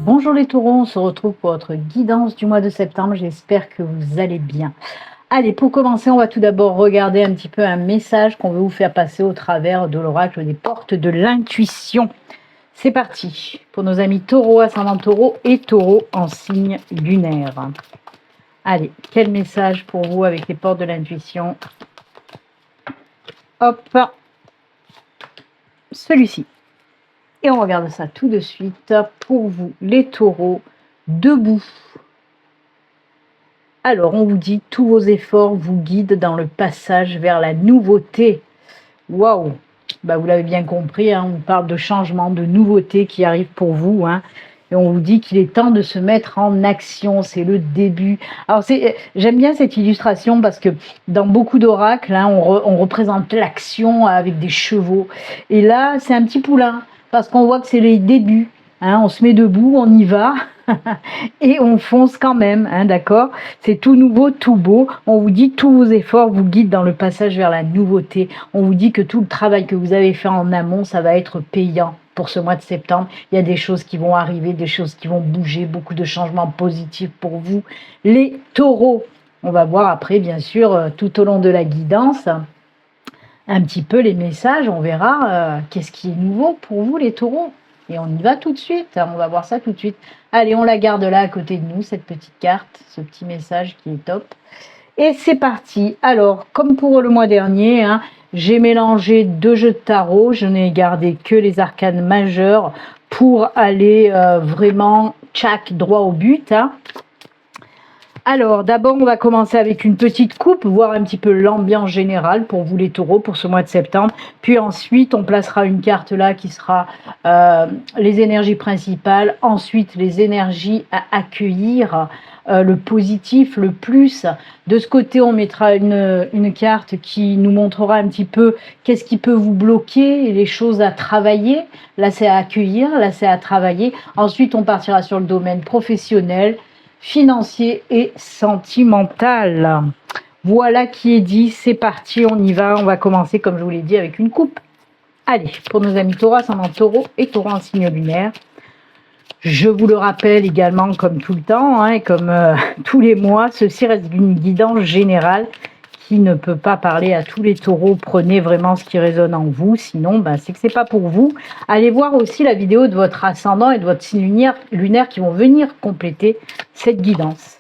Bonjour les taureaux, on se retrouve pour votre guidance du mois de septembre. J'espère que vous allez bien. Allez, pour commencer, on va tout d'abord regarder un petit peu un message qu'on veut vous faire passer au travers de l'oracle des portes de l'intuition. C'est parti pour nos amis taureaux, ascendant taureau et taureau en signe lunaire. Allez, quel message pour vous avec les portes de l'intuition? Hop, celui-ci. Et on regarde ça tout de suite pour vous, les taureaux, debout. Alors, on vous dit, tous vos efforts vous guident dans le passage vers la nouveauté. Waouh! Bah, vous l'avez bien compris, hein, on parle de changement, de nouveauté qui arrive pour vous. Hein, et on vous dit qu'il est temps de se mettre en action, c'est le début. Alors, j'aime bien cette illustration parce que dans beaucoup d'oracles, hein, on représente l'action avec des chevaux. Et là, c'est un petit poulain. Parce qu'on voit que c'est les débuts, hein, on se met debout, on y va, et on fonce quand même, hein, d'accord? C'est tout nouveau, tout beau, on vous dit tous vos efforts vous guident dans le passage vers la nouveauté, on vous dit que tout le travail que vous avez fait en amont, ça va être payant pour ce mois de septembre. Il y a des choses qui vont arriver, des choses qui vont bouger, beaucoup de changements positifs pour vous, les taureaux. On va voir après, bien sûr, tout au long de la guidance, un petit peu les messages, on verra qu'est-ce qui est nouveau pour vous les taureaux. Et on y va tout de suite, on va voir ça tout de suite. Allez, on la garde là à côté de nous, cette petite carte, ce petit message qui est top. Et c'est parti. Alors, comme pour le mois dernier, hein, j'ai mélangé 2 jeux de tarot, je n'ai gardé que les arcanes majeures pour aller vraiment tchac, droit au but. Hein. Alors, d'abord, on va commencer avec une petite coupe, voir un petit peu l'ambiance générale pour vous les taureaux pour ce mois de septembre. Puis ensuite, on placera une carte là qui sera les énergies principales. Ensuite, les énergies à accueillir, le positif, le plus. De ce côté, on mettra une carte qui nous montrera un petit peu qu'est-ce qui peut vous bloquer, les choses à travailler. Là, c'est à accueillir, là, c'est à travailler. Ensuite, on partira sur le domaine professionnel, financier et sentimental. Voilà qui est dit, c'est parti, on y va. On va commencer, comme je vous l'ai dit, avec une coupe. Allez, pour nos amis taureaux, ascendant taureau et taureau en signe lunaire. Je vous le rappelle également, comme tout le temps, hein, et comme tous les mois, ceci reste une guidance générale qui ne peut pas parler à tous les taureaux. Prenez vraiment ce qui résonne en vous, sinon c'est que c'est pas pour vous. Allez voir aussi la vidéo de votre ascendant et de votre signe lunaire qui vont venir compléter cette guidance.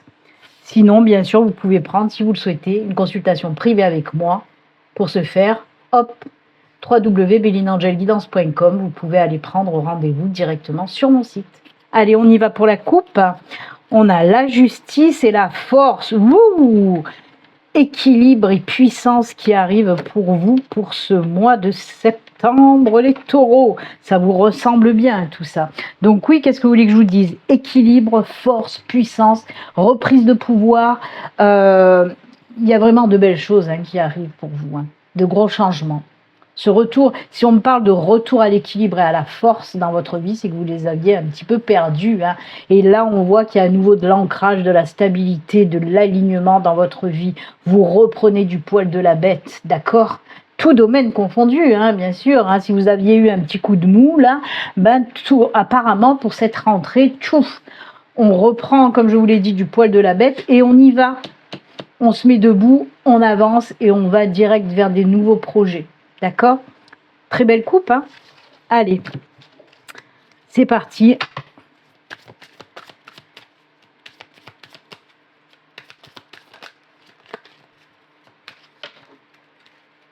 Sinon, bien sûr, vous pouvez prendre, si vous le souhaitez, une consultation privée avec moi. Pour ce faire, hop, www.belinangelguidance.com, vous pouvez aller prendre rendez-vous directement sur mon site. Allez, on y va pour la coupe. On a la justice et la force. Wouh! Équilibre et puissance qui arrive pour vous pour ce mois de septembre, les taureaux. Ça vous ressemble bien tout ça. Donc oui, qu'est-ce que vous voulez que je vous dise? Équilibre, force, puissance, reprise de pouvoir. Il y a vraiment de belles choses qui arrivent pour vous, de gros changements. Ce retour, si on me parle de retour à l'équilibre et à la force dans votre vie, c'est que vous les aviez un petit peu perdus. Hein. Et là, on voit qu'il y a à nouveau de l'ancrage, de la stabilité, de l'alignement dans votre vie. Vous reprenez du poil de la bête, d'accord? Tout domaine confondu, hein, bien sûr. Hein. Si vous aviez eu un petit coup de mou, là, tout, apparemment, pour cette rentrée, tchouf, on reprend, comme je vous l'ai dit, du poil de la bête et on y va. On se met debout, on avance et on va direct vers des nouveaux projets. D'accord? Très belle coupe, hein? Allez, c'est parti.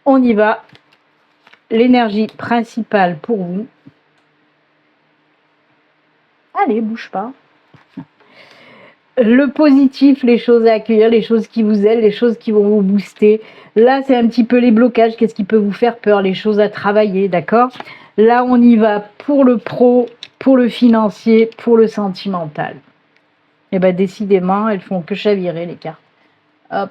On y va. L'énergie principale pour vous. Allez, bouge pas. Le positif, les choses à accueillir, les choses qui vous aident, les choses qui vont vous booster. Là, c'est un petit peu les blocages, qu'est-ce qui peut vous faire peur, les choses à travailler, d'accord? Là, on y va pour le pro, pour le financier, pour le sentimental. Et bien, décidément, elles font que chavirer, les cartes. Hop.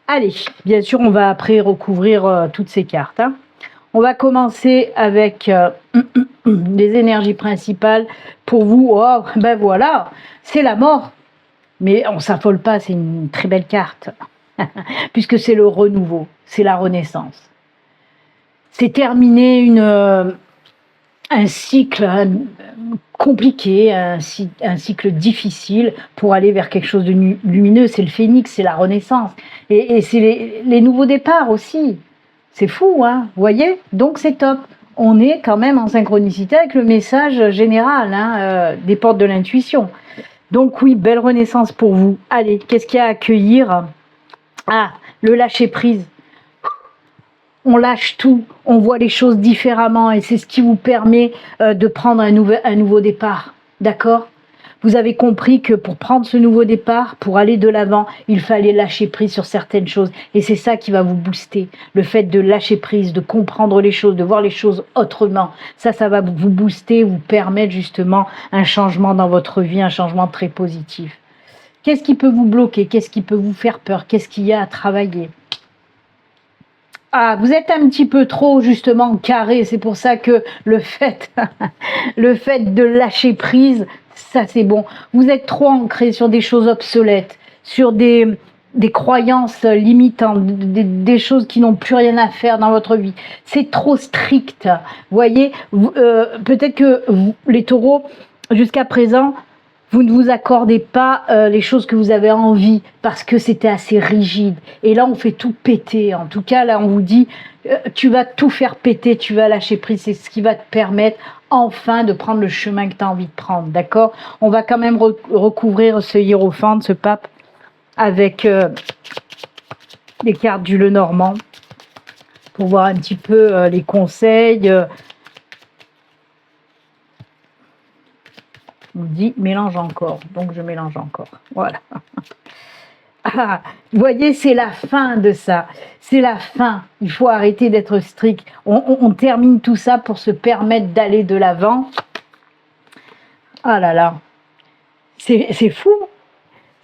Allez, bien sûr, on va après recouvrir toutes ces cartes. Hein. On va commencer avec les énergies principales. Pour vous, oh, ben voilà, c'est la mort. Mais on ne s'affole pas, c'est une très belle carte. Puisque c'est le renouveau, c'est la renaissance. C'est terminer un cycle compliqué, un cycle difficile pour aller vers quelque chose de lumineux. C'est le phénix, c'est la renaissance. Et c'est les nouveaux départs aussi. C'est fou, hein, vous voyez? Donc c'est top. On est quand même en synchronicité avec le message général des portes de l'intuition. Donc oui, belle renaissance pour vous. Allez, qu'est-ce qu'il y a à accueillir? Ah, le lâcher prise. On lâche tout, on voit les choses différemment et c'est ce qui vous permet de prendre un nouveau départ. D'accord? Vous avez compris que pour prendre ce nouveau départ, pour aller de l'avant, il fallait lâcher prise sur certaines choses. Et c'est ça qui va vous booster. Le fait de lâcher prise, de comprendre les choses, de voir les choses autrement. Ça va vous booster, vous permettre justement un changement dans votre vie, un changement très positif. Qu'est-ce qui peut vous bloquer? Qu'est-ce qui peut vous faire peur? Qu'est-ce qu'il y a à travailler? Ah, vous êtes un petit peu trop justement carré, c'est pour ça que le fait, le fait de lâcher prise, ça c'est bon. Vous êtes trop ancré sur des choses obsolètes, sur des croyances limitantes, des choses qui n'ont plus rien à faire dans votre vie. C'est trop strict. Vous voyez, peut-être que les taureaux, jusqu'à présent, vous ne vous accordez pas les choses que vous avez envie parce que c'était assez rigide. Et là, on fait tout péter. En tout cas, là, on vous dit, tu vas tout faire péter, tu vas lâcher prise. C'est ce qui va te permettre enfin de prendre le chemin que tu as envie de prendre. D'accord? On va quand même recouvrir ce hiérophante, ce pape, avec les cartes du Lenormand pour voir un petit peu les conseils. On dit mélange encore, donc je mélange encore. Voilà. Ah, vous voyez, c'est la fin de ça. C'est la fin. Il faut arrêter d'être strict. On termine tout ça pour se permettre d'aller de l'avant. Ah là là. C'est fou.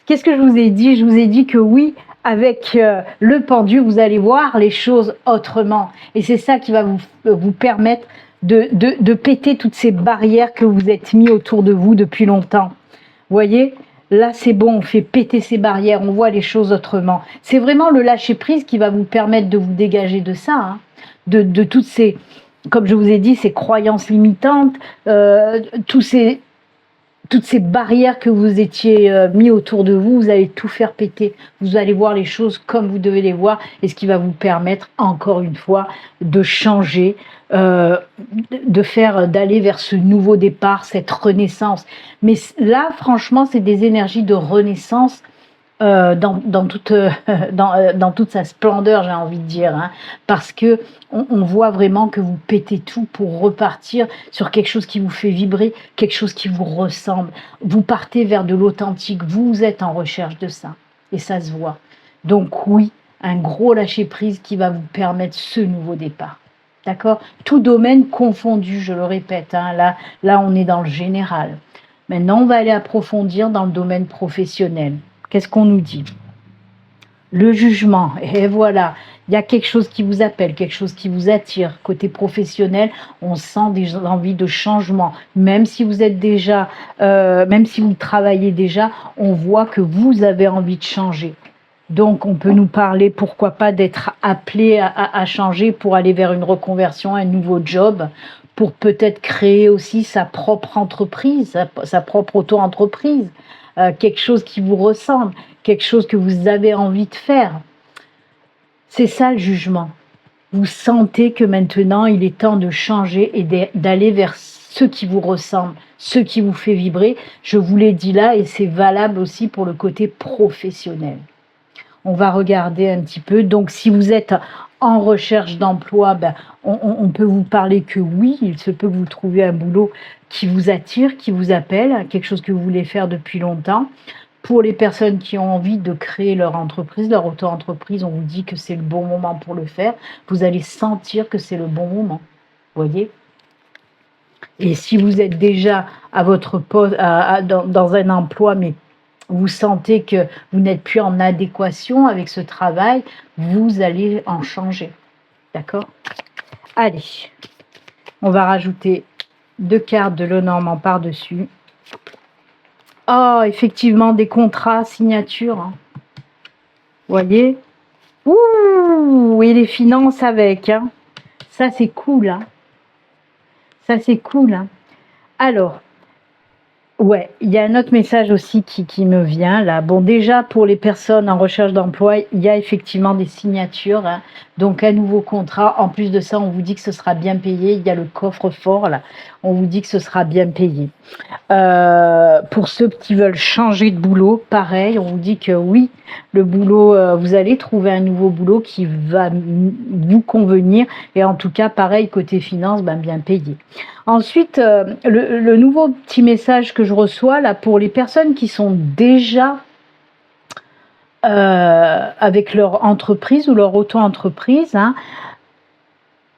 Qu'est-ce que je vous ai dit? Je vous ai dit que oui, avec le pendu, vous allez voir les choses autrement. Et c'est ça qui va vous permettre de péter toutes ces barrières que vous êtes mis autour de vous depuis longtemps. Vous voyez? Là, c'est bon, on fait péter ces barrières, on voit les choses autrement. C'est vraiment le lâcher-prise qui va vous permettre de vous dégager de ça, hein, de toutes ces, comme je vous ai dit, ces croyances limitantes, toutes ces barrières que vous étiez mis autour de vous, vous allez tout faire péter. Vous allez voir les choses comme vous devez les voir et ce qui va vous permettre, encore une fois, de changer, d'aller vers ce nouveau départ, cette renaissance. Mais là, franchement, c'est des énergies de renaissance dans toute sa splendeur, j'ai envie de dire, hein, parce que on voit vraiment que vous pétez tout pour repartir sur quelque chose qui vous fait vibrer, quelque chose qui vous ressemble. Vous partez vers de l'authentique, vous êtes en recherche de ça, et ça se voit. Donc oui, un gros lâcher-prise qui va vous permettre ce nouveau départ. D'accord? Tout domaine confondu, je le répète, hein, là on est dans le général. Maintenant, on va aller approfondir dans le domaine professionnel. Qu'est-ce qu'on nous dit? Le jugement, et voilà, il y a quelque chose qui vous appelle, quelque chose qui vous attire. Côté professionnel, on sent des envies de changement. Même si vous êtes déjà, même si vous travaillez déjà, on voit que vous avez envie de changer. Donc, on peut nous parler, pourquoi pas, d'être appelé à changer pour aller vers une reconversion, un nouveau job, pour peut-être créer aussi sa propre entreprise, sa propre auto-entreprise. Quelque chose qui vous ressemble, quelque chose que vous avez envie de faire. C'est ça le jugement. Vous sentez que maintenant, il est temps de changer et d'aller vers ce qui vous ressemble, ce qui vous fait vibrer. Je vous l'ai dit là et c'est valable aussi pour le côté professionnel. On va regarder un petit peu. Donc, si vous êtes en recherche d'emploi, ben, on peut vous parler que oui, il se peut que vous trouviez un boulot qui vous attire, qui vous appelle, quelque chose que vous voulez faire depuis longtemps. Pour les personnes qui ont envie de créer leur entreprise, leur auto-entreprise, on vous dit que c'est le bon moment pour le faire. Vous allez sentir que c'est le bon moment. Vous voyez? Et si vous êtes déjà à votre poste, dans un emploi, mais vous sentez que vous n'êtes plus en adéquation avec ce travail, vous allez en changer. D'accord? Allez, on va rajouter 2 cartes de Lenormand par-dessus. Oh, effectivement, des contrats, signatures. Hein. Vous voyez? Ouh, et les finances avec. Hein. Ça, c'est cool. Hein. Ça, c'est cool, hein. Alors, ouais, il y a un autre message aussi qui me vient là. Bon, déjà pour les personnes en recherche d'emploi, il y a effectivement des signatures, hein. Donc un nouveau contrat. En plus de ça, on vous dit que ce sera bien payé. Il y a le coffre-fort là. On vous dit que ce sera bien payé. Pour ceux qui veulent changer de boulot, pareil, on vous dit que oui, le boulot, vous allez trouver un nouveau boulot qui va vous convenir. Et en tout cas, pareil, côté finance, ben, bien payé. Ensuite, le nouveau petit message que je reçois là pour les personnes qui sont déjà avec leur entreprise ou leur auto-entreprise, hein,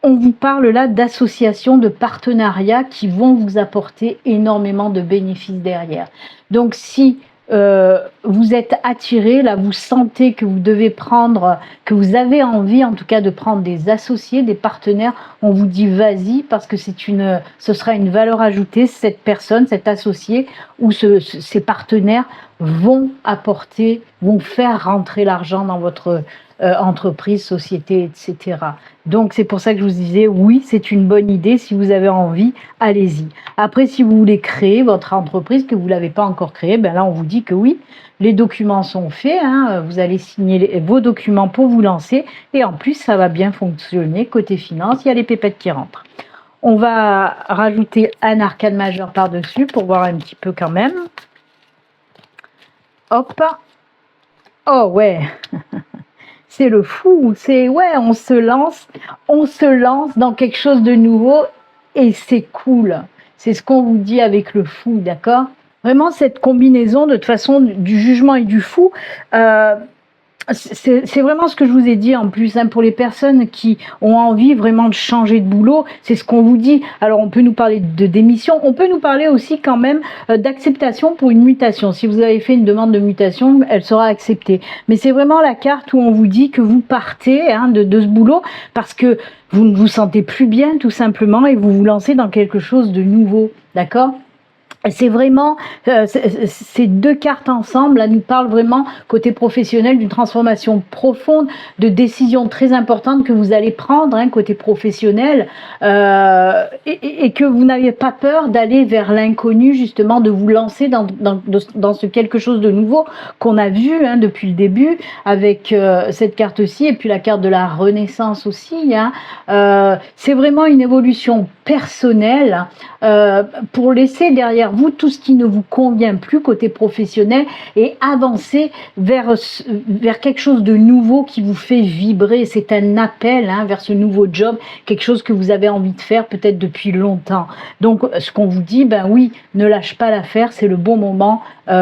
on vous parle là d'associations, de partenariats qui vont vous apporter énormément de bénéfices derrière. Donc si vous êtes attiré, là vous sentez que vous devez prendre, que vous avez envie en tout cas de prendre des associés, des partenaires, on vous dit vas-y parce que ce sera une valeur ajoutée, cette personne, cet associé ou ces partenaires vont apporter, vont faire rentrer l'argent dans votre entreprise, société, etc. Donc c'est pour ça que je vous disais, oui, c'est une bonne idée, si vous avez envie, allez-y. Après, si vous voulez créer votre entreprise, que vous ne l'avez pas encore créée, ben là on vous dit que oui, les documents sont faits, hein, vous allez signer vos documents pour vous lancer, et en plus ça va bien fonctionner, côté finance, il y a les pépettes qui rentrent. On va rajouter un arcane majeur par-dessus pour voir un petit peu quand même. Hop. Oh ouais. C'est le fou, c'est ouais, on se lance dans quelque chose de nouveau et c'est cool. C'est ce qu'on vous dit avec le fou, d'accord? Vraiment cette combinaison de toute façon du jugement et du fou, c'est vraiment ce que je vous ai dit en plus, hein, pour les personnes qui ont envie vraiment de changer de boulot, c'est ce qu'on vous dit. Alors on peut nous parler de démission, on peut nous parler aussi quand même d'acceptation pour une mutation. Si vous avez fait une demande de mutation, elle sera acceptée. Mais c'est vraiment la carte où on vous dit que vous partez, hein, de ce boulot parce que vous ne vous sentez plus bien tout simplement et vous vous lancez dans quelque chose de nouveau, d'accord? C'est vraiment, ces deux cartes ensemble, là, nous parlent vraiment, côté professionnel, d'une transformation profonde, de décisions très importantes que vous allez prendre, hein, côté professionnel, et que vous n'avez pas peur d'aller vers l'inconnu, justement, de vous lancer dans ce quelque chose de nouveau qu'on a vu, hein, depuis le début, avec cette carte-ci, et puis la carte de la renaissance aussi, hein. C'est vraiment une évolution personnelle, pour laisser derrière vous tout ce qui ne vous convient plus côté professionnel et avancer vers quelque chose de nouveau qui vous fait vibrer. C'est un appel, hein, vers ce nouveau job, quelque chose que vous avez envie de faire peut-être depuis longtemps. Donc ce qu'on vous dit, ben oui, ne lâche pas l'affaire, c'est le bon moment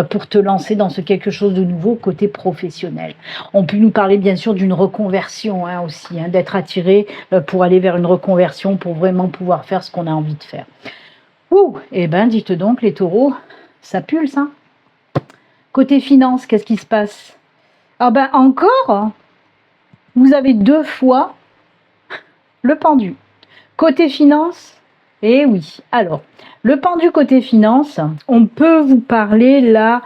pour te lancer dans ce quelque chose de nouveau côté professionnel. On peut nous parler bien sûr d'une reconversion, hein, aussi, hein, d'être attiré pour aller vers une reconversion, pour vraiment pouvoir faire ce qu'on a envie de faire. Ouh, eh ben, dites donc, les taureaux, ça pulse, hein. Côté finance, qu'est-ce qui se passe? Ah ben, encore, vous avez 2 fois le pendu. Côté finance, eh oui. Alors, le pendu côté finance, on peut vous parler là,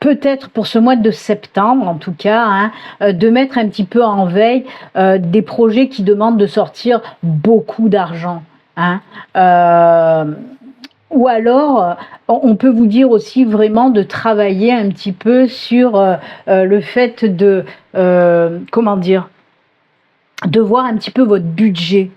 peut-être pour ce mois de septembre, en tout cas, hein, de mettre un petit peu en veille des projets qui demandent de sortir beaucoup d'argent. Hein, ou alors, on peut vous dire aussi vraiment de travailler un petit peu sur le fait de, comment dire, de voir un petit peu votre budget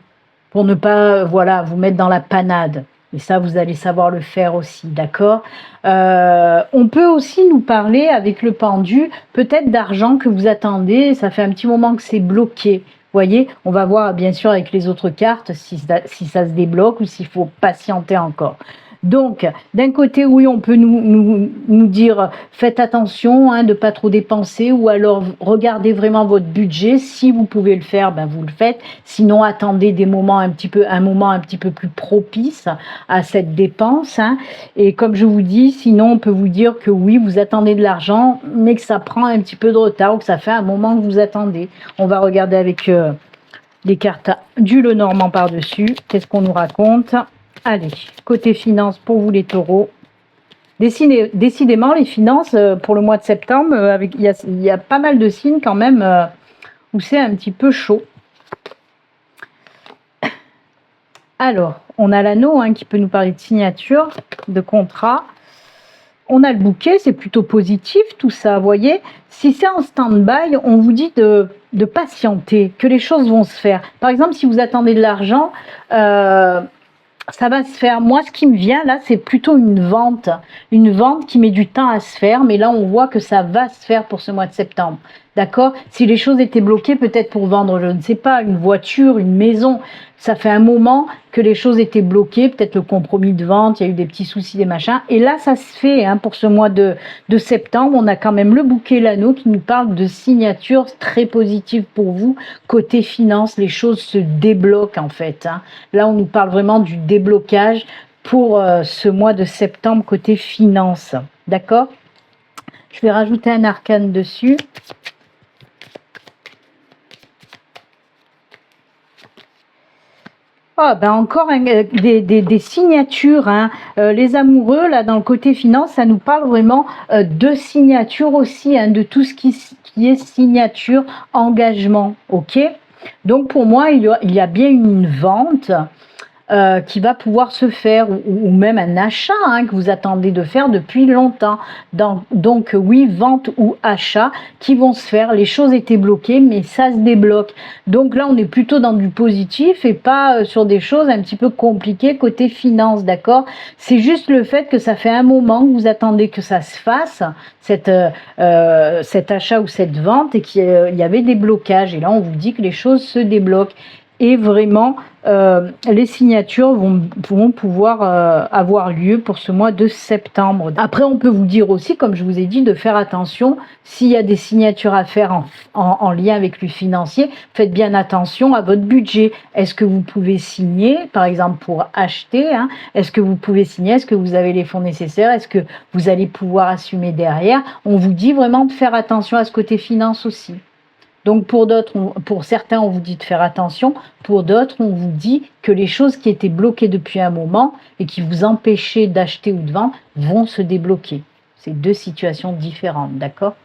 pour ne pas, voilà, vous mettre dans la panade. Et ça, vous allez savoir le faire aussi, d'accord? On peut aussi nous parler avec le pendu, peut-être d'argent que vous attendez, ça fait un petit moment que c'est bloqué. Voyez, on va voir bien sûr avec les autres cartes si ça se débloque ou s'il faut patienter encore. Donc, d'un côté, oui, on peut nous dire faites attention, hein, de ne pas trop dépenser, ou alors regardez vraiment votre budget. Si vous pouvez le faire, ben vous le faites. Sinon, attendez un moment un petit peu plus propice à cette dépense. Hein. Et comme je vous dis, sinon, on peut vous dire que oui, vous attendez de l'argent, mais que ça prend un petit peu de retard ou que ça fait un moment que vous attendez. On va regarder avec les cartes du Lenormand par-dessus. Qu'est-ce qu'on nous raconte ? Allez, côté finances pour vous les taureaux. Décidément, les finances pour le mois de septembre, il y a pas mal de signes quand même où c'est un petit peu chaud. Alors, on a l'anneau qui peut nous parler de signature, de contrat. On a le bouquet, c'est plutôt positif tout ça, vous voyez. Si c'est en stand-by, on vous dit de patienter, que les choses vont se faire. Par exemple, si vous attendez de l'argent, ça va se faire. Moi, ce qui me vient là, c'est plutôt une vente qui met du temps à se faire, mais là, on voit que ça va se faire pour ce mois de septembre. D'accord? Si les choses étaient bloquées, peut-être pour vendre, je ne sais pas, une voiture, une maison, ça fait un moment que les choses étaient bloquées, peut-être le compromis de vente, il y a eu des petits soucis, des machins, et là, ça se fait pour ce mois de septembre. On a quand même le bouquet, l'anneau qui nous parle de signature très positive pour vous. Côté finance, les choses se débloquent en fait. Là, on nous parle vraiment du déblocage pour ce mois de septembre côté finance. D'accord? Je vais rajouter un arcane dessus. Oh, ben encore des signatures. Les amoureux, là, dans le côté finance, ça nous parle vraiment de signature aussi, de tout ce qui est signature, engagement. Ok? Donc, pour moi, il y a bien une vente qui va pouvoir se faire, ou même un achat que vous attendez de faire depuis longtemps. Donc oui, vente ou achat qui vont se faire. Les choses étaient bloquées, mais ça se débloque. Donc là, on est plutôt dans du positif et pas sur des choses un petit peu compliquées côté finance, d'accord? C'est juste le fait que ça fait un moment que vous attendez que ça se fasse, cet achat ou cette vente, et qu'il y avait des blocages. Et là, on vous dit que les choses se débloquent. Et vraiment, les signatures vont pouvoir avoir lieu pour ce mois de septembre. Après, on peut vous dire aussi, comme je vous ai dit, de faire attention. S'il y a des signatures à faire en lien avec le financier, faites bien attention à votre budget. Est-ce que vous pouvez signer, par exemple, pour acheter Est-ce que vous pouvez signer? Est-ce que vous avez les fonds nécessaires? Est-ce que vous allez pouvoir assumer derrière? On vous dit vraiment de faire attention à ce côté finance aussi. Donc pour certains, on vous dit de faire attention. Pour d'autres, on vous dit que les choses qui étaient bloquées depuis un moment et qui vous empêchaient d'acheter ou de vendre vont se débloquer. C'est deux situations différentes, d'accord?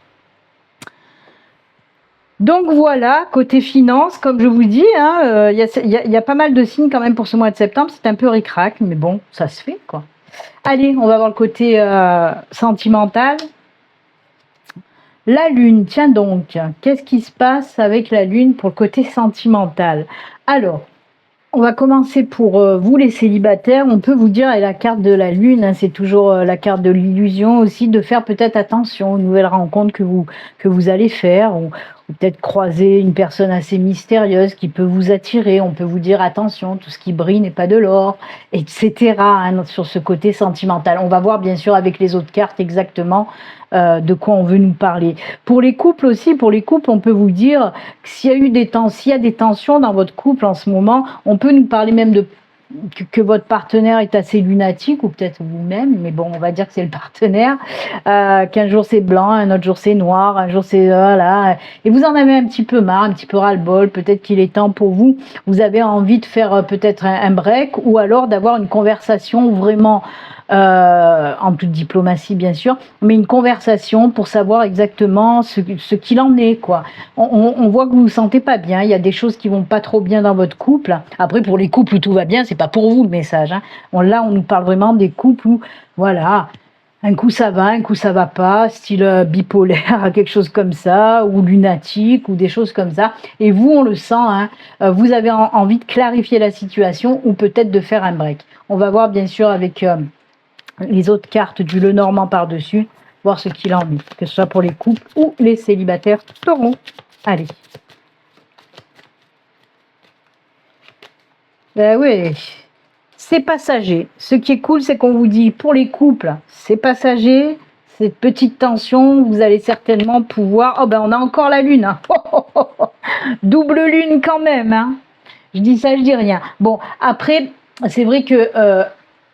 Donc voilà, côté finance, comme je vous dis, il y a pas mal de signes quand même pour ce mois de septembre. C'est un peu ric-rac, mais bon, ça se fait, quoi. Allez, on va voir le côté sentimental. La lune, tiens donc, qu'est-ce qui se passe avec la lune pour le côté sentimental? Alors, on va commencer pour vous les célibataires. On peut vous dire, et la carte de la lune, c'est toujours la carte de l'illusion aussi, de faire peut-être attention aux nouvelles rencontres que vous allez faire, ou peut-être croiser une personne assez mystérieuse qui peut vous attirer. On peut vous dire attention, tout ce qui brille n'est pas de l'or, etc. Sur ce côté sentimental. On va voir bien sûr avec les autres cartes exactement de quoi on veut nous parler. Pour les couples aussi, on peut vous dire que s'il y a des tensions dans votre couple en ce moment, on peut nous parler même de que votre partenaire est assez lunatique, ou peut-être vous-même, mais bon, on va dire que c'est le partenaire, qu'un jour c'est blanc, un autre jour c'est noir, un jour c'est voilà, et vous en avez un petit peu marre, un petit peu ras-le-bol, peut-être qu'il est temps pour vous, vous avez envie de faire peut-être un break, ou alors d'avoir une conversation vraiment en toute diplomatie bien sûr, mais une conversation pour savoir exactement ce qu'il en est, quoi. On voit que vous vous sentez pas bien, il y a des choses qui vont pas trop bien dans votre couple. Après, pour les couples où tout va bien, c'est pas pour vous le message. Là, on nous parle vraiment des couples où, voilà, un coup ça va, un coup ça va pas, style bipolaire, quelque chose comme ça, ou lunatique, ou des choses comme ça. Et vous, on le sent, vous avez envie de clarifier la situation, ou peut-être de faire un break. On va voir bien sûr avec les autres cartes du Lenormand par-dessus, voir ce qu'il en est, que ce soit pour les couples ou les célibataires taureaux. Allez. Ben oui, c'est passager. Ce qui est cool, c'est qu'on vous dit, pour les couples, c'est passager, cette petite tension, vous allez certainement pouvoir... Oh ben on a encore la lune, double lune quand même, Je dis ça, je dis rien. Bon, après, c'est vrai que...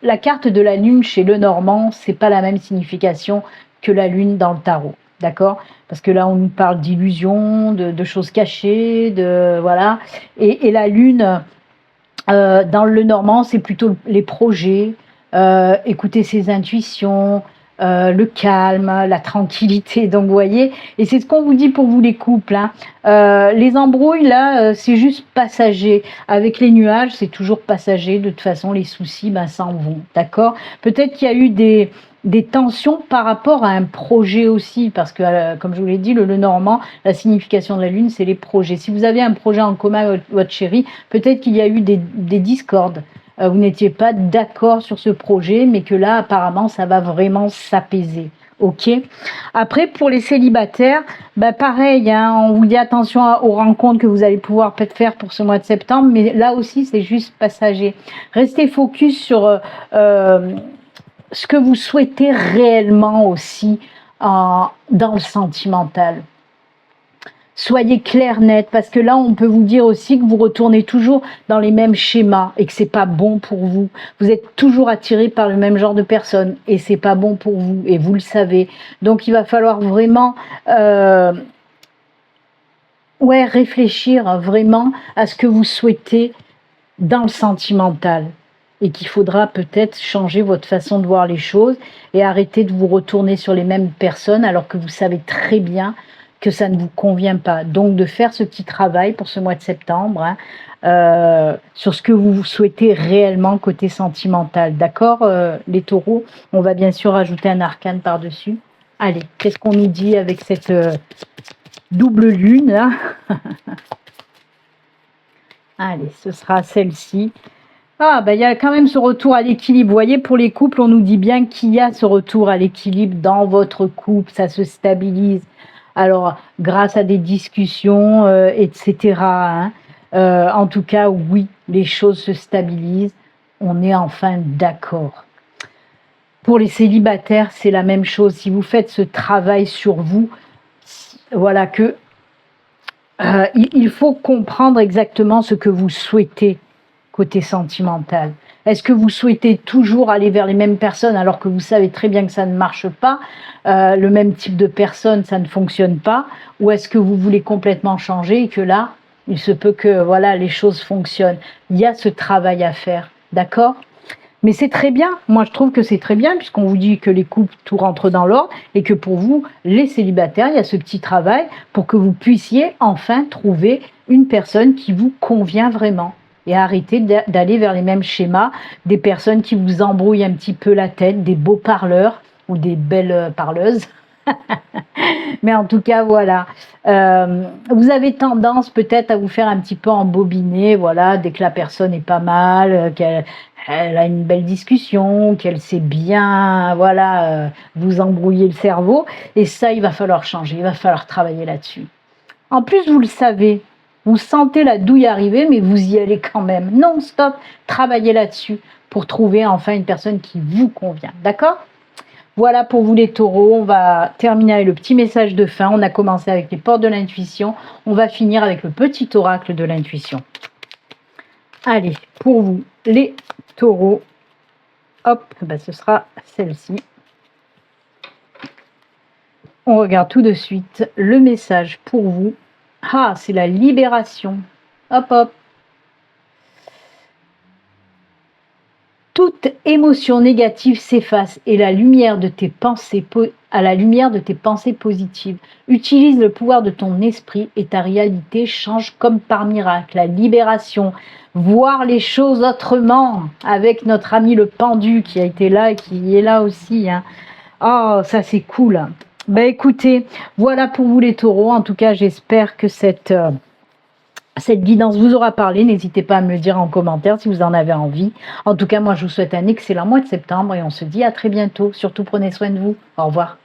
la carte de la lune chez Lenormand, c'est pas la même signification que la lune dans le tarot, d'accord? Parce que là, on nous parle d'illusions, de choses cachées, voilà. Et la lune dans le Lenormand, c'est plutôt les projets, écouter ses intuitions, le calme, la tranquillité. Donc vous voyez, et c'est ce qu'on vous dit pour vous les couples, hein. Les embrouilles là, c'est juste passager. Avec les nuages, c'est toujours passager. De toute façon, les soucis s'en vont, d'accord. Peut-être qu'il y a eu des tensions par rapport à un projet aussi, parce que comme je vous l'ai dit, le Normand, la signification de la lune, c'est les projets. Si vous avez un projet en commun avec votre chéri, peut-être qu'il y a eu des discordes. Vous n'étiez pas d'accord sur ce projet, mais que là, apparemment, ça va vraiment s'apaiser. Ok. Après, pour les célibataires, pareil, hein, on vous dit attention aux rencontres que vous allez pouvoir peut-être faire pour ce mois de septembre, mais là aussi, c'est juste passager. Restez focus sur ce que vous souhaitez réellement aussi dans le sentimental. Soyez clair, net, parce que là, on peut vous dire aussi que vous retournez toujours dans les mêmes schémas et que c'est pas bon pour vous. Vous êtes toujours attiré par le même genre de personnes et c'est pas bon pour vous et vous le savez. Donc, il va falloir vraiment réfléchir vraiment à ce que vous souhaitez dans le sentimental et qu'il faudra peut-être changer votre façon de voir les choses et arrêter de vous retourner sur les mêmes personnes alors que vous savez très bien que ça ne vous convient pas. Donc de faire ce petit travail pour ce mois de septembre, hein, sur ce que vous souhaitez réellement côté sentimental. D'accord, les taureaux? On va bien sûr ajouter un arcane par-dessus. Allez, qu'est-ce qu'on nous dit avec cette double lune là? Allez, ce sera celle-ci. Ah, il y a quand même ce retour à l'équilibre. Vous voyez, pour les couples, on nous dit bien qu'il y a ce retour à l'équilibre dans votre couple. Ça se stabilise. Alors, grâce à des discussions, etc. Hein, en tout cas, oui, les choses se stabilisent. On est enfin d'accord. Pour les célibataires, c'est la même chose. Si vous faites ce travail sur vous, voilà que il faut comprendre exactement ce que vous souhaitez côté sentimental. Est-ce que vous souhaitez toujours aller vers les mêmes personnes alors que vous savez très bien que ça ne marche pas, le même type de personne, ça ne fonctionne pas, ou est-ce que vous voulez complètement changer et que là, il se peut que voilà, les choses fonctionnent. Il y a ce travail à faire, d'accord? Mais c'est très bien, moi je trouve que c'est très bien puisqu'on vous dit que les couples, tout rentre dans l'ordre et que pour vous, les célibataires, il y a ce petit travail pour que vous puissiez enfin trouver une personne qui vous convient vraiment. Et arrêter d'aller vers les mêmes schémas, des personnes qui vous embrouillent un petit peu la tête, des beaux parleurs ou des belles parleuses. Mais en tout cas, voilà. Vous avez tendance peut-être à vous faire un petit peu embobiner, voilà, dès que la personne est pas mal, qu'elle a une belle discussion, qu'elle sait bien, voilà, vous embrouiller le cerveau. Et ça, il va falloir changer, il va falloir travailler là-dessus. En plus, vous le savez, vous sentez la douille arriver, mais vous y allez quand même. Non, stop, travaillez là-dessus pour trouver enfin une personne qui vous convient. D'accord ? Voilà pour vous les taureaux. On va terminer avec le petit message de fin. On a commencé avec les portes de l'intuition. On va finir avec le petit oracle de l'intuition. Allez, pour vous les taureaux, hop, ce sera celle-ci. On regarde tout de suite le message pour vous. Ah, c'est la libération. Hop, hop. Toute émotion négative s'efface et à la lumière de tes pensées positives. Utilise le pouvoir de ton esprit et ta réalité change comme par miracle. La libération, voir les choses autrement avec notre ami le pendu qui a été là et qui est là aussi. Hein. Oh, ça c'est cool. Écoutez, voilà pour vous les taureaux. En tout cas, j'espère que cette guidance vous aura parlé. N'hésitez pas à me le dire en commentaire si vous en avez envie. En tout cas, moi, je vous souhaite un excellent mois de septembre et on se dit à très bientôt. Surtout, prenez soin de vous. Au revoir.